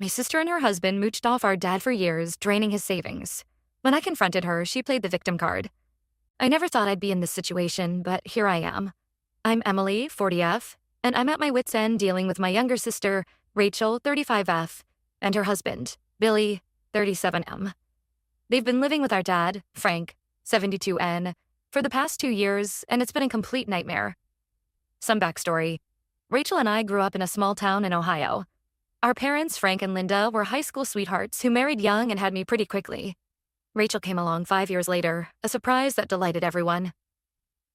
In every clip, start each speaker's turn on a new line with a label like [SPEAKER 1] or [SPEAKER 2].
[SPEAKER 1] My sister and her husband mooched off our dad for years, draining his savings. When I confronted her, she played the victim card. I never thought I'd be in this situation, but here I am. I'm Emily, 40F, and I'm at my wit's end dealing with my younger sister, Rachel, 35F, and her husband, Billy, 37M. They've been living with our dad, Frank, 72N, for the past 2 years, and it's been a complete nightmare. Some backstory. Rachel and I grew up in a small town in Ohio. Our parents, Frank and Linda, were high school sweethearts who married young and had me pretty quickly. Rachel came along 5 years later, a surprise that delighted everyone.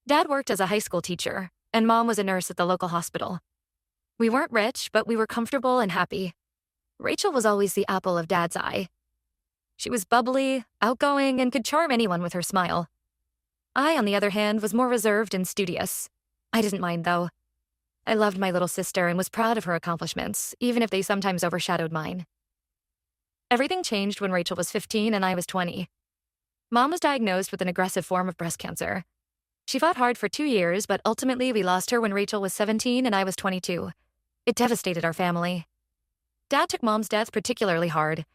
[SPEAKER 1] Dad worked as a high school teacher, and Mom was a nurse at the local hospital. We weren't rich, but we were comfortable and happy. Rachel was always the apple of Dad's eye. She was bubbly, outgoing, and could charm anyone with her smile. I, on the other hand, was more reserved and studious. I didn't mind, though. I loved my little sister and was proud of her accomplishments, even if they sometimes overshadowed mine. Everything changed when Rachel was 15 and I was 20. Mom was diagnosed with an aggressive form of breast cancer. She fought hard for 2 years, but ultimately we lost her when Rachel was 17 and I was 22. It devastated our family. Dad took Mom's death particularly hard.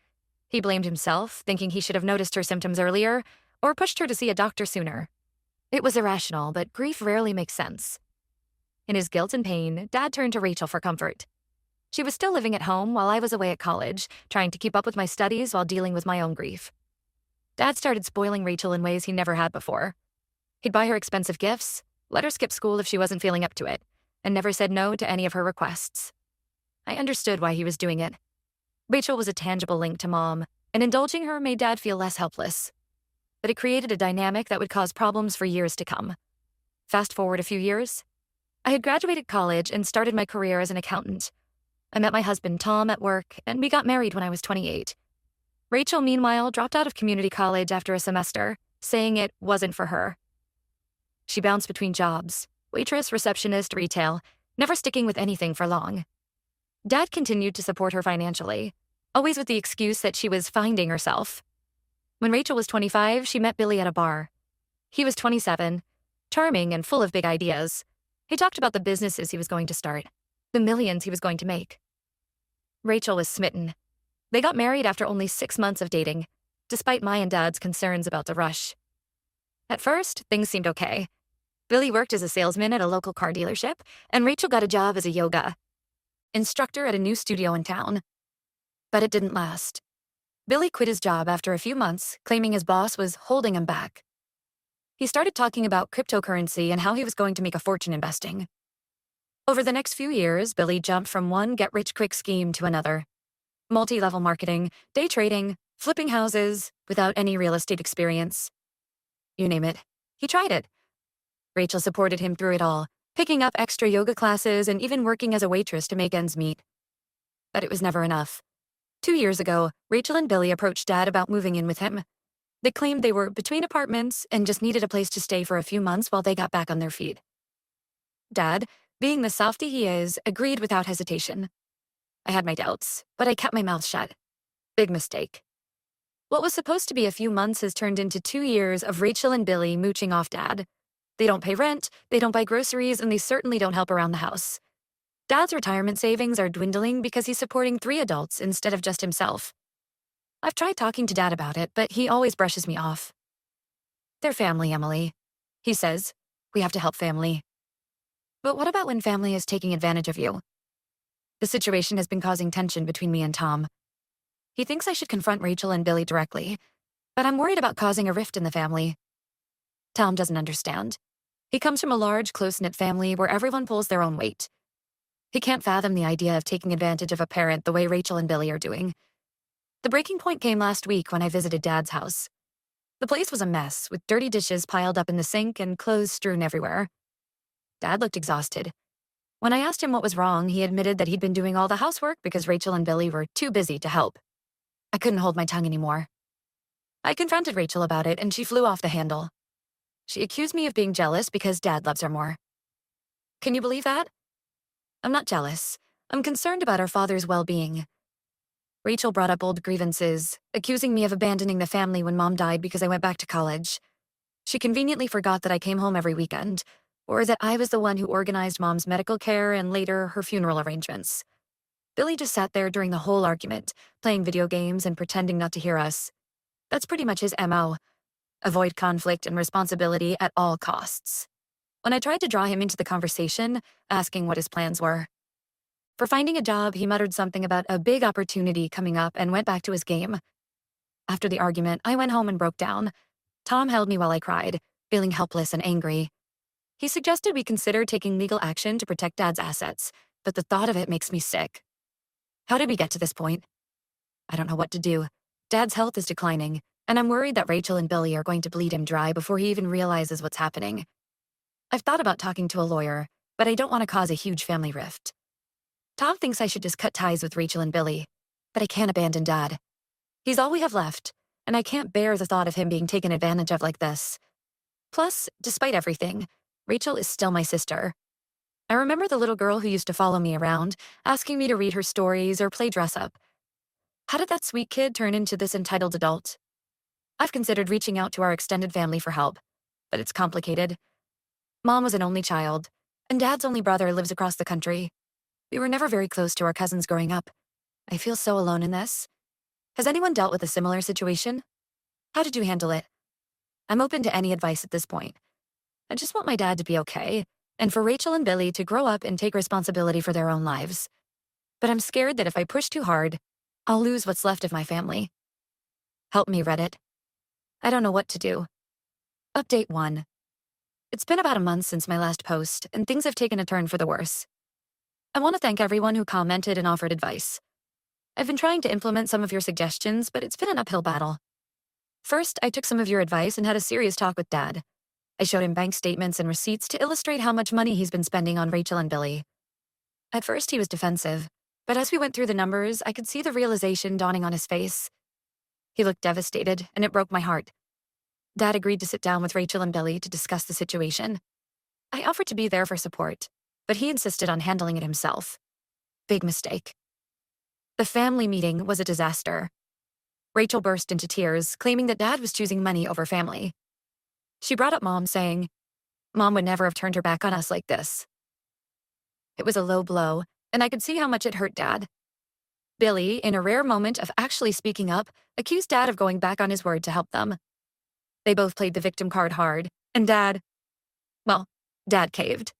[SPEAKER 1] He blamed himself, thinking he should have noticed her symptoms earlier, or pushed her to see a doctor sooner. It was irrational, but grief rarely makes sense. In his guilt and pain, Dad turned to Rachel for comfort. She was still living at home while I was away at college, trying to keep up with my studies while dealing with my own grief. Dad started spoiling Rachel in ways he never had before. He'd buy her expensive gifts, let her skip school if she wasn't feeling up to it, and never said no to any of her requests. I understood why he was doing it. Rachel was a tangible link to Mom, and indulging her made Dad feel less helpless. But it created a dynamic that would cause problems for years to come. Fast forward a few years. I had graduated college and started my career as an accountant. I met my husband Tom at work, and we got married when I was 28. Rachel, meanwhile, dropped out of community college after a semester, saying it wasn't for her. She bounced between jobs, waitress, receptionist, retail, never sticking with anything for long. Dad continued to support her financially, always with the excuse that she was finding herself. When Rachel was 25, she met Billy at a bar. He was 27, charming and full of big ideas. He talked about the businesses he was going to start, the millions he was going to make. Rachel was smitten. They got married after only 6 months of dating, despite my and Dad's concerns about the rush. At first, things seemed okay. Billy worked as a salesman at a local car dealership, and Rachel got a job as a yoga instructor at a new studio in town. But it didn't last. Billy quit his job after a few months, claiming his boss was holding him back. He started talking about cryptocurrency and how he was going to make a fortune investing. Over the next few years, Billy jumped from one get-rich-quick scheme to another. Multi-level marketing, day trading, flipping houses, without any real estate experience. You name it. He tried it. Rachel supported him through it all, picking up extra yoga classes and even working as a waitress to make ends meet. But it was never enough. 2 years ago, Rachel and Billy approached Dad about moving in with him. They claimed they were between apartments and just needed a place to stay for a few months while they got back on their feet. Dad, being the softy he is, agreed without hesitation. I had my doubts, but I kept my mouth shut. Big mistake. What was supposed to be a few months has turned into 2 years of Rachel and Billy mooching off Dad. They don't pay rent, they don't buy groceries, and they certainly don't help around the house. Dad's retirement savings are dwindling because he's supporting 3 adults instead of just himself. I've tried talking to Dad about it, but he always brushes me off. They're family, Emily. He says, we have to help family. But what about when family is taking advantage of you? The situation has been causing tension between me and Tom. He thinks I should confront Rachel and Billy directly, but I'm worried about causing a rift in the family. Tom doesn't understand. He comes from a large, close-knit family where everyone pulls their own weight. He can't fathom the idea of taking advantage of a parent the way Rachel and Billy are doing. The breaking point came last week when I visited Dad's house. The place was a mess, with dirty dishes piled up in the sink and clothes strewn everywhere. Dad looked exhausted. When I asked him what was wrong, he admitted that he'd been doing all the housework because Rachel and Billy were too busy to help. I couldn't hold my tongue anymore. I confronted Rachel about it, and she flew off the handle. She accused me of being jealous because Dad loves her more. Can you believe that? I'm not jealous. I'm concerned about our father's well-being. Rachel brought up old grievances, accusing me of abandoning the family when Mom died because I went back to college. She conveniently forgot that I came home every weekend, or that I was the one who organized Mom's medical care and later her funeral arrangements. Billy just sat there during the whole argument, playing video games and pretending not to hear us. That's pretty much his MO. Avoid conflict and responsibility at all costs. When I tried to draw him into the conversation, asking what his plans were. For finding a job, he muttered something about a big opportunity coming up and went back to his game. After the argument, I went home and broke down. Tom held me while I cried, feeling helpless and angry. He suggested we consider taking legal action to protect Dad's assets, but the thought of it makes me sick. How did we get to this point? I don't know what to do. Dad's health is declining, and I'm worried that Rachel and Billy are going to bleed him dry before he even realizes what's happening. I've thought about talking to a lawyer, but I don't want to cause a huge family rift. Tom thinks I should just cut ties with Rachel and Billy, but I can't abandon Dad. He's all we have left, and I can't bear the thought of him being taken advantage of like this. Plus, despite everything, Rachel is still my sister. I remember the little girl who used to follow me around, asking me to read her stories or play dress-up. How did that sweet kid turn into this entitled adult? I've considered reaching out to our extended family for help, but it's complicated. Mom was an only child, and Dad's only brother lives across the country. We were never very close to our cousins growing up. I feel so alone in this. Has anyone dealt with a similar situation? How did you handle it? I'm open to any advice at this point. I just want my dad to be okay, and for Rachel and Billy to grow up and take responsibility for their own lives. But I'm scared that if I push too hard, I'll lose what's left of my family. Help me, Reddit. I don't know what to do. Update 1. It's been about a month since my last post, and things have taken a turn for the worse. I want to thank everyone who commented and offered advice. I've been trying to implement some of your suggestions, but it's been an uphill battle. First, I took some of your advice and had a serious talk with Dad. I showed him bank statements and receipts to illustrate how much money he's been spending on Rachel and Billy. At first, he was defensive, but as we went through the numbers, I could see the realization dawning on his face. He looked devastated, and it broke my heart. Dad agreed to sit down with Rachel and Billy to discuss the situation. I offered to be there for support, but he insisted on handling it himself. Big mistake. The family meeting was a disaster. Rachel burst into tears, claiming that Dad was choosing money over family. She brought up Mom, saying, Mom would never have turned her back on us like this. It was a low blow, and I could see how much it hurt Dad. Billy, in a rare moment of actually speaking up, accused Dad of going back on his word to help them. They both played the victim card hard, and Dad caved.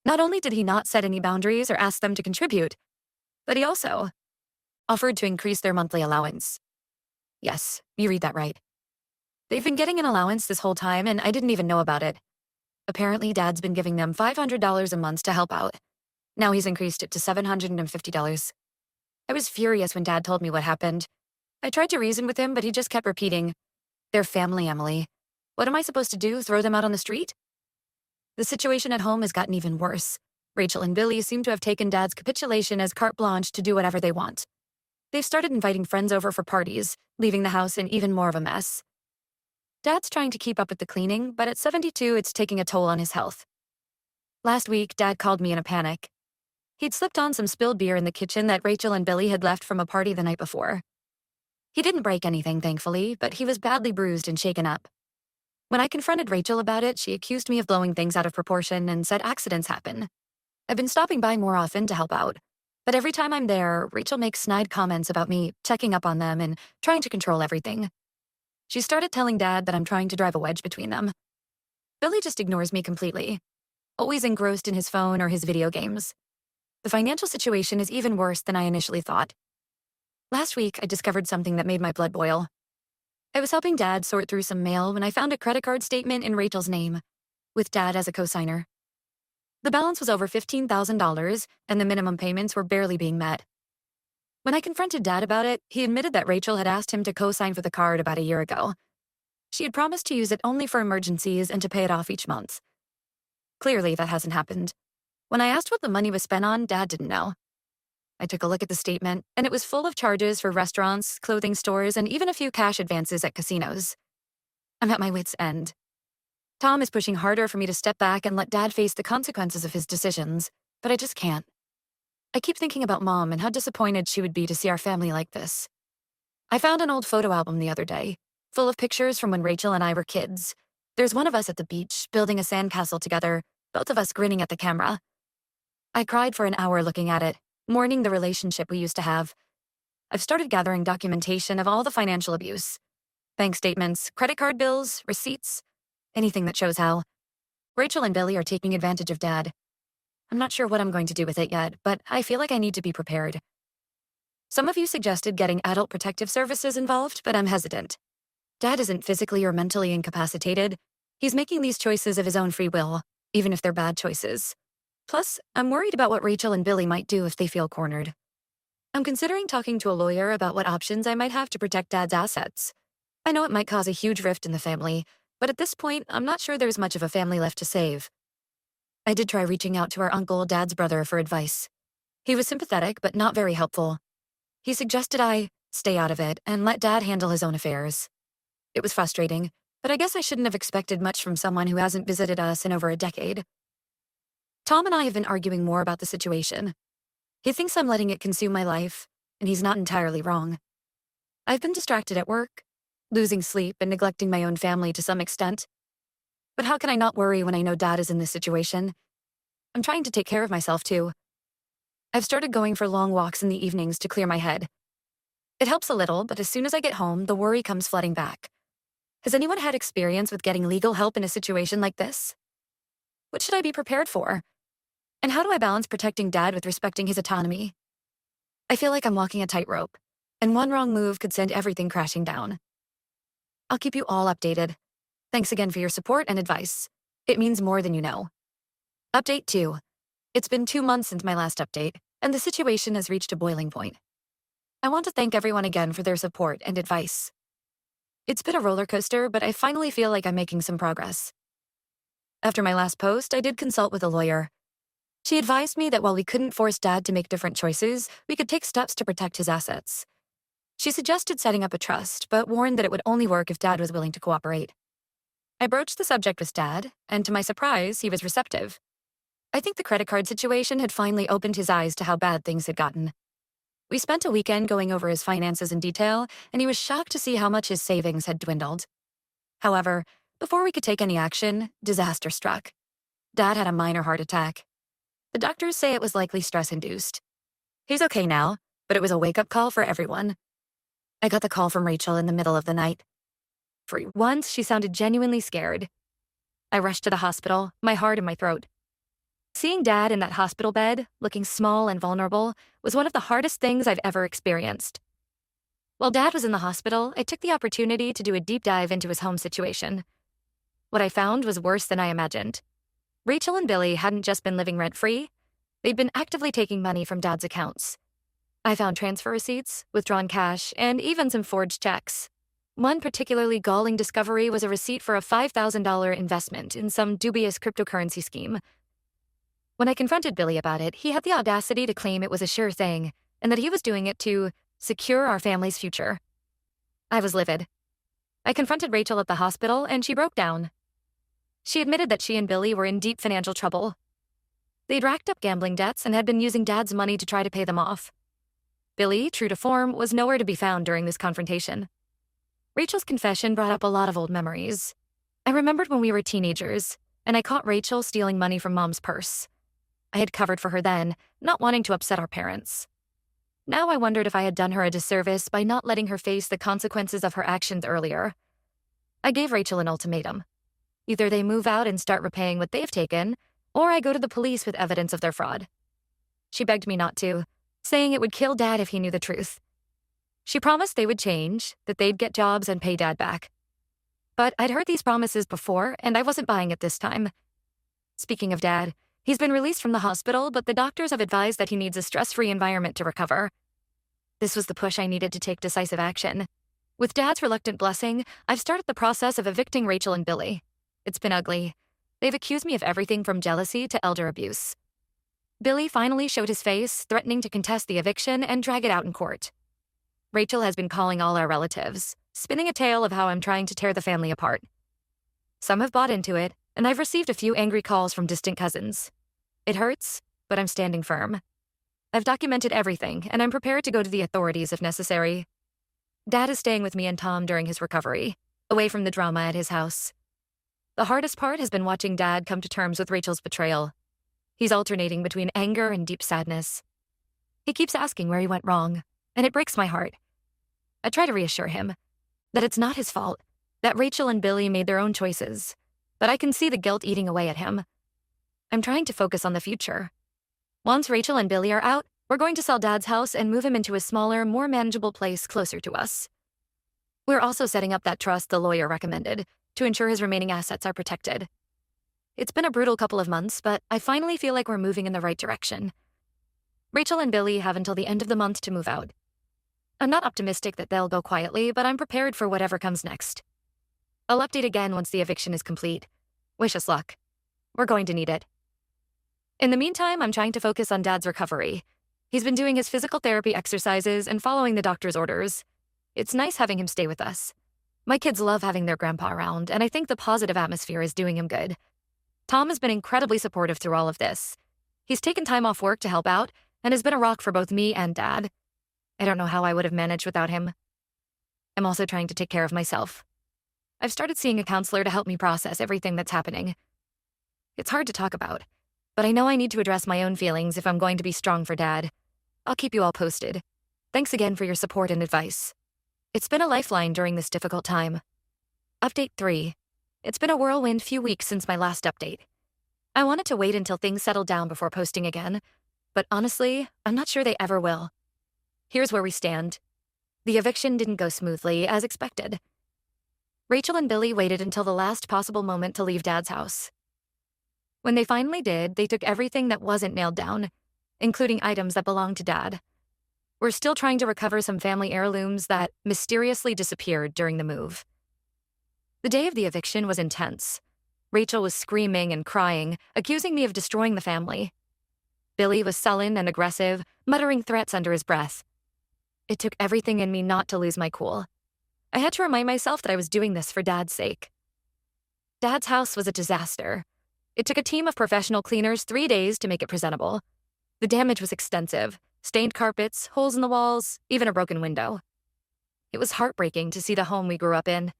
[SPEAKER 1] Not only did he not set any boundaries or ask them to contribute, but he also offered to increase their monthly allowance. Yes, you read that right. They've been getting an allowance this whole time, and I didn't even know about it. Apparently, Dad's been giving them $500 a month to help out. Now he's increased it to $750. I was furious when Dad told me what happened. I tried to reason with him, but he just kept repeating, "They're family, Emily. What am I supposed to do, throw them out on the street?" The situation at home has gotten even worse. Rachel and Billy seem to have taken Dad's capitulation as carte blanche to do whatever they want. They've started inviting friends over for parties, leaving the house in even more of a mess. Dad's trying to keep up with the cleaning, but at 72, it's taking a toll on his health. Last week, Dad called me in a panic. He'd slipped on some spilled beer in the kitchen that Rachel and Billy had left from a party the night before. He didn't break anything, thankfully, but he was badly bruised and shaken up. When I confronted Rachel about it, she accused me of blowing things out of proportion and said accidents happen. I've been stopping by more often to help out, but every time I'm there, Rachel makes snide comments about me checking up on them and trying to control everything. She started telling Dad that I'm trying to drive a wedge between them. Billy just ignores me completely, always engrossed in his phone or his video games. The financial situation is even worse than I initially thought. Last week, I discovered something that made my blood boil. I was helping Dad sort through some mail when I found a credit card statement in Rachel's name, with Dad as a cosigner. The balance was over $15,000, and the minimum payments were barely being met. When I confronted Dad about it, he admitted that Rachel had asked him to co-sign for the card about a year ago. She had promised to use it only for emergencies and to pay it off each month. Clearly, that hasn't happened. When I asked what the money was spent on, Dad didn't know. I took a look at the statement, and it was full of charges for restaurants, clothing stores, and even a few cash advances at casinos. I'm at my wit's end. Tom is pushing harder for me to step back and let Dad face the consequences of his decisions, but I just can't. I keep thinking about Mom and how disappointed she would be to see our family like this. I found an old photo album the other day, full of pictures from when Rachel and I were kids. There's one of us at the beach, building a sandcastle together, both of us grinning at the camera. I cried for an hour looking at it. mourning the relationship we used to have. I've started gathering documentation of all the financial abuse. Bank statements, credit card bills, receipts, anything that shows how Rachel and Billy are taking advantage of Dad. I'm not sure what I'm going to do with it yet, but I feel like I need to be prepared. Some of you suggested getting adult protective services involved, but I'm hesitant. Dad isn't physically or mentally incapacitated. He's making these choices of his own free will, even if they're bad choices. Plus, I'm worried about what Rachel and Billy might do if they feel cornered. I'm considering talking to a lawyer about what options I might have to protect Dad's assets. I know it might cause a huge rift in the family, but at this point, I'm not sure there's much of a family left to save. I did try reaching out to our uncle, Dad's brother, for advice. He was sympathetic, but not very helpful. He suggested I stay out of it and let Dad handle his own affairs. It was frustrating, but I guess I shouldn't have expected much from someone who hasn't visited us in over a decade. Tom and I have been arguing more about the situation. He thinks I'm letting it consume my life, and he's not entirely wrong. I've been distracted at work, losing sleep and neglecting my own family to some extent. But how can I not worry when I know Dad is in this situation? I'm trying to take care of myself too. I've started going for long walks in the evenings to clear my head. It helps a little, but as soon as I get home, the worry comes flooding back. Has anyone had experience with getting legal help in a situation like this? What should I be prepared for? And how do I balance protecting Dad with respecting his autonomy? I feel like I'm walking a tightrope, and one wrong move could send everything crashing down. I'll keep you all updated. Thanks again for your support and advice. It means more than you know. Update 2. It's been 2 months since my last update, and the situation has reached a boiling point. I want to thank everyone again for their support and advice. It's been a roller coaster, but I finally feel like I'm making some progress. After my last post, I did consult with a lawyer. She advised me that while we couldn't force Dad to make different choices, we could take steps to protect his assets. She suggested setting up a trust, but warned that it would only work if Dad was willing to cooperate. I broached the subject with Dad, and to my surprise, he was receptive. I think the credit card situation had finally opened his eyes to how bad things had gotten. We spent a weekend going over his finances in detail, and he was shocked to see how much his savings had dwindled. However, before we could take any action, disaster struck. Dad had a minor heart attack. The doctors say it was likely stress-induced. He's okay now, but it was a wake-up call for everyone. I got the call from Rachel in the middle of the night. For once, she sounded genuinely scared. I rushed to the hospital, my heart in my throat. Seeing Dad in that hospital bed, looking small and vulnerable, was one of the hardest things I've ever experienced. While Dad was in the hospital, I took the opportunity to do a deep dive into his home situation. What I found was worse than I imagined. Rachel and Billy hadn't just been living rent-free. They'd been actively taking money from Dad's accounts. I found transfer receipts, withdrawn cash, and even some forged checks. One particularly galling discovery was a receipt for a $5,000 investment in some dubious cryptocurrency scheme. When I confronted Billy about it, he had the audacity to claim it was a sure thing, and that he was doing it to secure our family's future. I was livid. I confronted Rachel at the hospital, and she broke down. She admitted that she and Billy were in deep financial trouble. They'd racked up gambling debts and had been using Dad's money to try to pay them off. Billy, true to form, was nowhere to be found during this confrontation. Rachel's confession brought up a lot of old memories. I remembered when we were teenagers, and I caught Rachel stealing money from Mom's purse. I had covered for her then, not wanting to upset our parents. Now I wondered if I had done her a disservice by not letting her face the consequences of her actions earlier. I gave Rachel an ultimatum. Either they move out and start repaying what they've taken, or I go to the police with evidence of their fraud. She begged me not to, saying it would kill Dad if he knew the truth. She promised they would change, that they'd get jobs and pay Dad back. But I'd heard these promises before, and I wasn't buying it this time. Speaking of Dad, he's been released from the hospital, but the doctors have advised that he needs a stress-free environment to recover. This was the push I needed to take decisive action. With Dad's reluctant blessing, I've started the process of evicting Rachel and Billy. It's been ugly. They've accused me of everything from jealousy to elder abuse. Billy finally showed his face, threatening to contest the eviction and drag it out in court. Rachel has been calling all our relatives, spinning a tale of how I'm trying to tear the family apart. Some have bought into it, and I've received a few angry calls from distant cousins. It hurts, but I'm standing firm. I've documented everything, and I'm prepared to go to the authorities if necessary. Dad is staying with me and Tom during his recovery, away from the drama at his house. The hardest part has been watching Dad come to terms with Rachel's betrayal. He's alternating between anger and deep sadness. He keeps asking where he went wrong, and it breaks my heart. I try to reassure him that it's not his fault, that Rachel and Billy made their own choices, but I can see the guilt eating away at him. I'm trying to focus on the future. Once Rachel and Billy are out, we're going to sell Dad's house and move him into a smaller, more manageable place closer to us. We're also setting up that trust the lawyer recommended to ensure his remaining assets are protected. It's been a brutal couple of months, but I finally feel like we're moving in the right direction. Rachel and Billy have until the end of the month to move out. I'm not optimistic that they'll go quietly, but I'm prepared for whatever comes next. I'll update again once the eviction is complete. Wish us luck. We're going to need it. In the meantime, I'm trying to focus on Dad's recovery. He's been doing his physical therapy exercises and following the doctor's orders. It's nice having him stay with us. My kids love having their grandpa around, and I think the positive atmosphere is doing him good. Tom has been incredibly supportive through all of this. He's taken time off work to help out and has been a rock for both me and Dad. I don't know how I would have managed without him. I'm also trying to take care of myself. I've started seeing a counselor to help me process everything that's happening. It's hard to talk about, but I know I need to address my own feelings if I'm going to be strong for Dad. I'll keep you all posted. Thanks again for your support and advice. It's been a lifeline during this difficult time. Update 3. It's been a whirlwind few weeks since my last update. I wanted to wait until things settled down before posting again, but honestly, I'm not sure they ever will. Here's where we stand. The eviction didn't go smoothly, as expected. Rachel and Billy waited until the last possible moment to leave Dad's house. When they finally did, they took everything that wasn't nailed down, including items that belonged to Dad. We're still trying to recover some family heirlooms that mysteriously disappeared during the move. The day of the eviction was intense. Rachel was screaming and crying, accusing me of destroying the family. Billy was sullen and aggressive, muttering threats under his breath. It took everything in me not to lose my cool. I had to remind myself that I was doing this for Dad's sake. Dad's house was a disaster. It took a team of professional cleaners 3 days to make it presentable. The damage was extensive. Stained carpets, holes in the walls, even a broken window. It was heartbreaking to see the home we grew up in.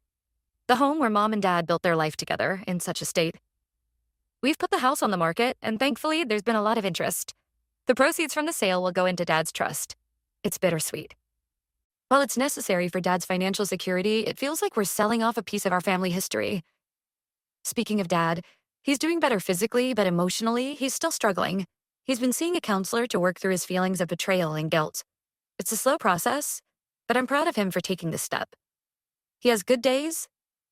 [SPEAKER 1] The home where Mom and Dad built their life together in such a state. We've put the house on the market, and thankfully, there's been a lot of interest. The proceeds from the sale will go into Dad's trust. It's bittersweet. While it's necessary for Dad's financial security, it feels like we're selling off a piece of our family history. Speaking of Dad, he's doing better physically, but emotionally, he's still struggling. He's been seeing a counselor to work through his feelings of betrayal and guilt. It's a slow process, but I'm proud of him for taking this step. He has good days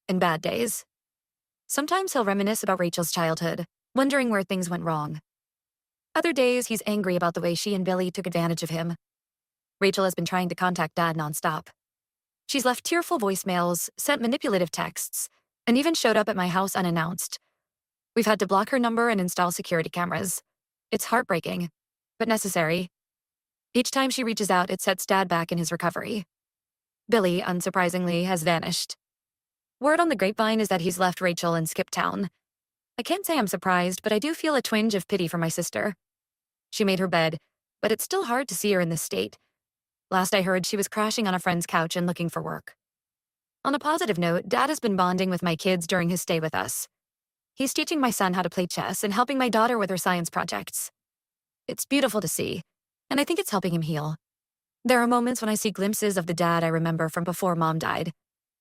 [SPEAKER 1] and bad days. Sometimes he'll reminisce about Rachel's childhood, wondering where things went wrong. Other days, he's angry about the way she and Billy took advantage of him. Rachel has been trying to contact Dad nonstop. She's left tearful voicemails, sent manipulative texts, and even showed up at my house unannounced. We've had to block her number and install security cameras. It's heartbreaking, but necessary. Each time she reaches out, it sets Dad back in his recovery. Billy, unsurprisingly, has vanished. Word on the grapevine is that he's left Rachel and skipped town. I can't say I'm surprised, but I do feel a twinge of pity for my sister. She made her bed, but it's still hard to see her in this state. Last I heard, she was crashing on a friend's couch and looking for work. On a positive note, Dad has been bonding with my kids during his stay with us. He's teaching my son how to play chess and helping my daughter with her science projects. It's beautiful to see, and I think it's helping him heal. There are moments when I see glimpses of the Dad I remember from before Mom died,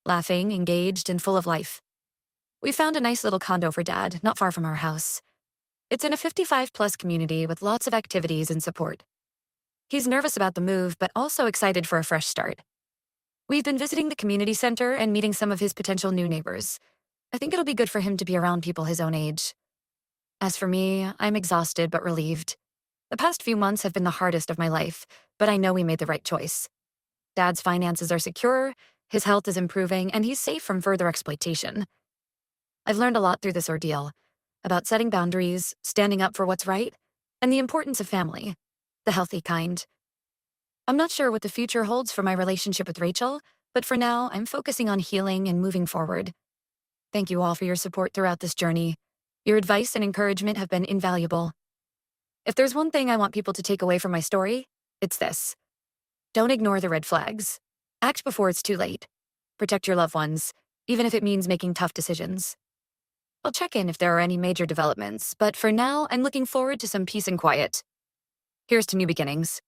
[SPEAKER 1] laughing, engaged, and full of life. We found a nice little condo for Dad, not far from our house. It's in a 55-plus community with lots of activities and support. He's nervous about the move, but also excited for a fresh start. We've been visiting the community center and meeting some of his potential new neighbors. I think it'll be good for him to be around people his own age. As for me, I'm exhausted but relieved. The past few months have been the hardest of my life, but I know we made the right choice. Dad's finances are secure, his health is improving, and he's safe from further exploitation. I've learned a lot through this ordeal, about setting boundaries, standing up for what's right, and the importance of family, the healthy kind. I'm not sure what the future holds for my relationship with Rachel, but for now, I'm focusing on healing and moving forward. Thank you all for your support throughout this journey. Your advice and encouragement have been invaluable. If there's one thing I want people to take away from my story, it's this. Don't ignore the red flags. Act before it's too late. Protect your loved ones, even if it means making tough decisions. I'll check in if there are any major developments, but for now, I'm looking forward to some peace and quiet. Here's to new beginnings.